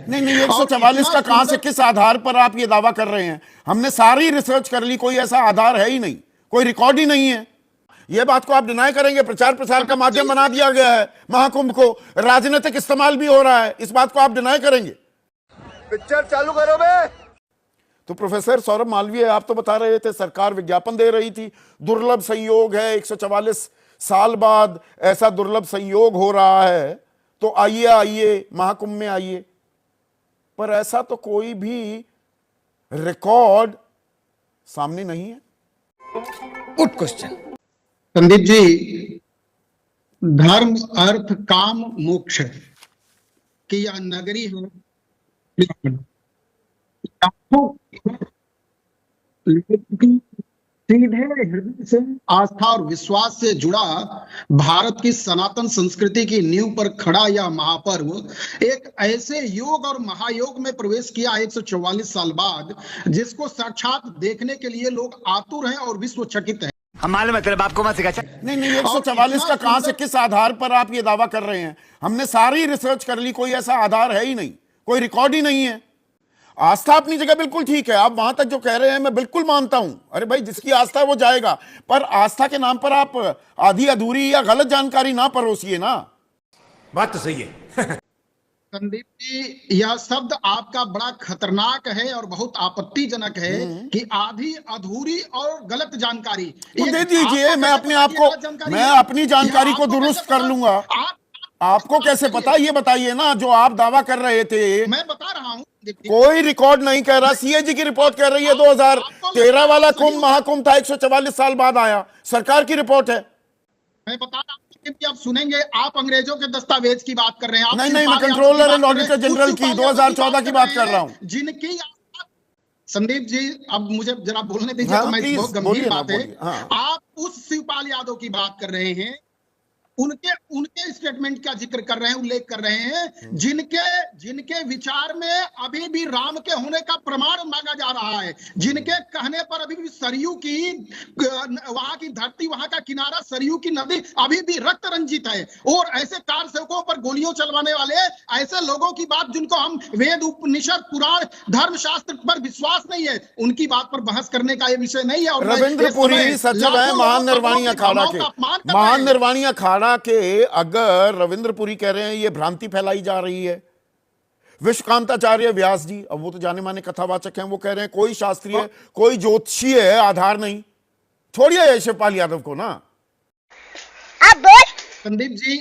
नहीं नहीं, और 144 इतना का कहां से, सुंदर किस आधार पर आप ये दावा कर रहे हैं? हमने सारी रिसर्च कर ली, कोई ऐसा आधार है ही नहीं, कोई रिकॉर्ड ही नहीं है। ये बात को आप डिनाई करेंगे? प्रचार प्रसार का माध्यम बना दिया गया है महाकुंभ को, राजनीतिक इस्तेमाल भी हो रहा है, इस बात को आप डिनाई करेंगे? पिक्चर चालू करो बे। तो प्रोफेसर सौरभ मालवीय, आप तो बता रहे थे सरकार विज्ञापन दे रही थी, दुर्लभ संयोग है, 144 साल बाद ऐसा दुर्लभ संयोग हो रहा है, तो आइए आइए महाकुंभ में आइए। पर ऐसा तो कोई भी रिकॉर्ड सामने नहीं है। Good question. संदीप जी, धर्म अर्थ काम मोक्ष की यह नगरी है, सीधे हृदय से आस्था और विश्वास से जुड़ा भारत की सनातन संस्कृति की नींव पर खड़ा यह महापर्व एक ऐसे योग और महायोग में प्रवेश किया 144 साल बाद, जिसको साक्षात देखने के लिए लोग आतुर हैं और विश्व चकित है। हम मालूम है तेरे बाप को मत सिखा। नहीं नहीं, 144 का कहां से, किस आधार पर आप ये दावा कर रहे हैं? हमने सारी रिसर्च कर ली, कोई ऐसा आधार है ही नहीं, कोई रिकॉर्ड ही नहीं है। आस्था अपनी जगह बिल्कुल ठीक है, आप वहां तक जो कह रहे हैं मैं बिल्कुल मानता हूं। अरे भाई, जिसकी आस्था है वो जाएगा, पर आस्था के नाम पर आप आधी अधूरी या गलत जानकारी ना परोसिए ना। बात तो सही है। संदीप जी, यह शब्द आपका बड़ा खतरनाक है और बहुत आपत्तिजनक है कि आधी अधूरी और गलत जानकारी। तो दे दीजिए, मैं अपने आप को, मैं अपनी जानकारी को दुरुस्त कर लूंगा। आपको कैसे पता, ये बताइए ना। जो आप दावा कर रहे थे, मैं बता रहा हूं, कोई रिकॉर्ड नहीं कह रहा, सीएजी की रिपोर्ट कह रही है 2013 वाला कुंभ महाकुंभ था, 144 साल बाद आया, सरकार की रिपोर्ट है। मैं बता रहा हूं कि आप सुनेंगे, आप अंग्रेजों के दस्तावेज की बात कर रहे हैं। नहीं नहीं, मैं कंट्रोलर एंड ऑडिटर जनरल की 2014 की बात कर रहा हूं। जिनकी संदीप जी, अब मुझे जरा बोलने दीजिए। हाँ, तो मैं बहुत गंभीर बात है। हाँ। आप उस शिवपाल यादव की बात कर रहे हैं, उनके उनके स्टेटमेंट का जिक्र कर रहे हैं, उल्लेख कर रहे हैं, जिनके विचार में अभी भी राम के होने का प्रमाण मांगा जा रहा है, जिनके कहने पर अभी भी सरयू की, वहां की धरती, वहां का किनारा, सरयू की नदी अभी भी रक्त रंजित है। और ऐसे कार सेवकों पर गोलियों चलवाने वाले ऐसे लोगों की बात, जिनको हम वेद उपनिषद पुराण धर्मशास्त्र पर विश्वास नहीं है, उनकी बात पर बहस करने का ये विषय नहीं है। और रविंद्रपुरी सचिव है महान निर्वाणी अखाड़ा के, महान निर्वाणी अखाड़ा के अगर रविंद्रपुरी कह रहे हैं ये भ्रांति फैलाई जा रही है, विश्वकांताचार्य व्यास जी, अब वो तो जाने माने कथावाचक हैं, वो कह रहे हैं कोई शास्त्रीय, कोई ज्योतिषीय आधार नहीं। छोड़िए शिवपाल यादव को ना। अब बोल संदीप जी,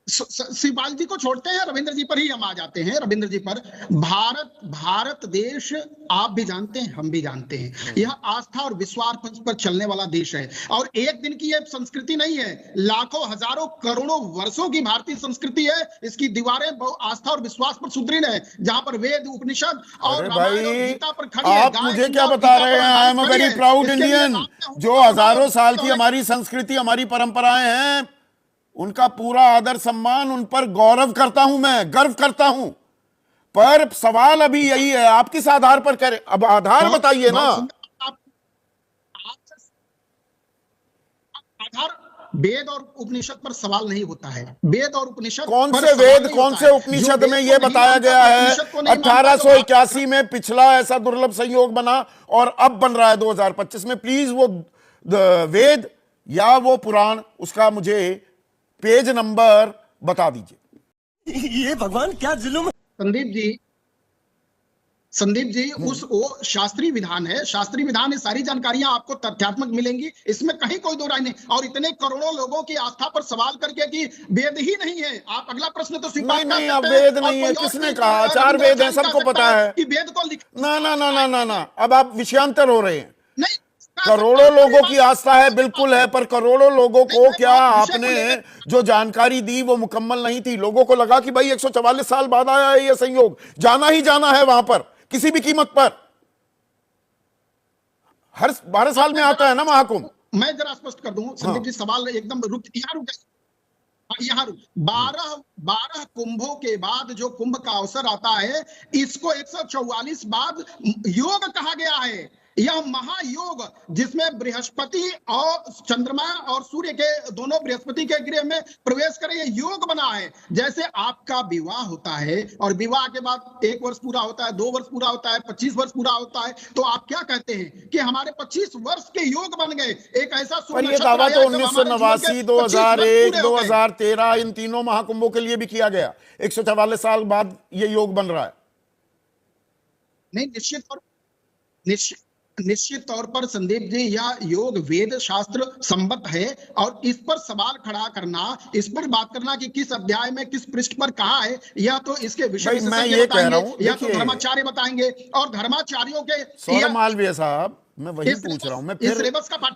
शिवपाल जी को छोड़ते हैं, रविंद्र जी पर ही हम आ जाते हैं। रविंद्र जी पर, भारत देश आप भी जानते हैं, हम भी जानते हैं, यह आस्था और विश्वास पर चलने वाला देश है। और एक दिन की यह संस्कृति नहीं है, लाखों हजारों करोड़ों वर्षों की भारतीय संस्कृति है। इसकी दीवारें आस्था और विश्वास पर सुदृढ़ है, जहां पर वेद उपनिषद और रामायण और गीता पर खड़ी है। आप मुझे क्या बता रहे हैं? I am a very proud Indian. जो हजारों साल की हमारी संस्कृति, हमारी परंपराएं हैं, उनका पूरा आदर सम्मान, उन पर गौरव करता हूं, मैं गर्व करता हूं। पर सवाल अभी यही है, आप किस आधार पर करें? अब आधार बताइए ना। आधार वेद और उपनिषद पर सवाल नहीं होता है। वेद और उपनिषद, कौन से वेद, कौन से उपनिषद में यह बताया गया है 1881 में पिछला ऐसा दुर्लभ संयोग बना और अब बन रहा है 2025 में? प्लीज वो वेद या वो पुराण, उसका मुझे पेज नंबर बता दीजिए। ये भगवान क्या जुल्म। संदीप जी, वो शास्त्रीय विधान है, शास्त्रीय विधान है। सारी जानकारियां आपको तथ्यात्मक मिलेंगी, इसमें कहीं कोई दो राय नहीं। और इतने करोड़ों लोगों की आस्था पर सवाल करके कि वेद ही नहीं है, आप अगला प्रश्न तो स्वीकार नहीं, अब वेद नहीं है किसने कहा? 4 वेद है, सबको पता है कि वेद को ना ना ना ना ना ना। अब आप विषयांतर हो रहे हैं। नहीं, करोड़ों लोगों की आस्था है, बिल्कुल है, पर करोड़ों लोगों को क्या आपने जो जानकारी दी वो मुकम्मल नहीं थी? लोगों को लगा कि भाई 144 साल बाद आया है ये संयोग, जाना ही जाना है वहां पर किसी भी कीमत पर। हर 12 साल में आता है ना महाकुंभ। मैं जरा स्पष्ट कर दूं संदीप जी, सवाल एकदम यहाँ 12 कुंभों के बाद जो कुंभ का अवसर आता है, इसको 144 बाद योग कहा गया है। यह महायोग जिसमें बृहस्पति और चंद्रमा और सूर्य के दोनों बृहस्पति के गृह में प्रवेश करें, यह योग बना है। जैसे आपका विवाह होता है और विवाह के बाद 1 वर्ष पूरा होता है, 2 वर्ष पूरा होता है, 25 वर्ष पूरा होता है, तो आप क्या कहते हैं कि हमारे 25 वर्ष के योग बन गए। एक ऐसा पर ये दावा तो 1989, 2001, 2013 इन तीनों महाकुंभों के लिए भी किया गया। 144 साल बाद ये योग बन रहा है। नहीं, निश्चित तौर पर संदीप जी, यह योग वेद शास्त्र संबद्ध है और इस पर सवाल खड़ा करना, इस पर बात करना कि किस अध्याय में किस पृष्ठ पर कहा है, यह तो इसके विषय में मैं ये कह रहा हूं, या तो धर्माचार्य बताएंगे और धर्माचार्यों के सौरभ मालवीय साहब, मैं वही पूछ रहा हूं। मैं फिर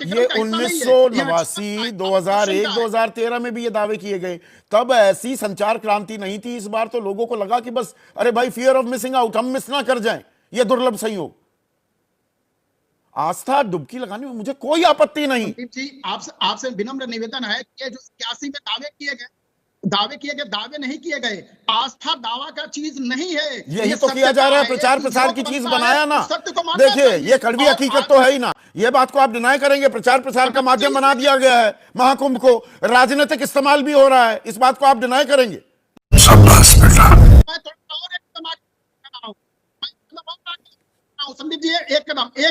ये 1989, 2001, 2013 में भी ये दावे किए गए, तब ऐसी संचार क्रांति नहीं थी। इस बार तो लोगों को लगा कि बस अरे भाई फियर ऑफ मिसिंग आउट, हम मिस ना कर जाएं ये दुर्लभ संयोग। आस्था डुबकी लगाने में मुझे कोई आपत्ति नहीं। जी, आपसे विनम्र निवेदन है कि जो 81 में दावे नहीं किए गए। आस्था दावा का चीज नहीं है, यही तो किया जा रहा है, प्रचार प्रसार की चीज बनाया ना। देखिए, ये कड़वी हकीकत तो है ही ना, ये बात को आप डिनाई करेंगे। प्रचार प्रसार का माध्यम बना दिया गया है महाकुंभ को, राजनीतिक इस्तेमाल भी हो रहा है, इस बात को आप डिनाई करेंगे? संदीप जी, एक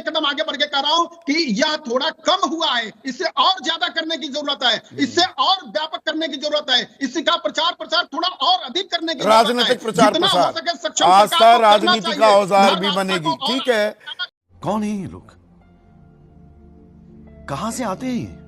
कदम आगे बढ़ के कह रहा हूं कि यह थोड़ा कम हुआ है, इससे और ज्यादा करने की जरूरत है, इससे और व्यापक करने की जरूरत है, इसका प्रचार प्रसार थोड़ा और अधिक करने की राजनीतिक प्रचार प्रसार, आस्था राजनीति का औजार भी बनेगी। ठीक है, कौन है ये लोग, कहां से आते हैं?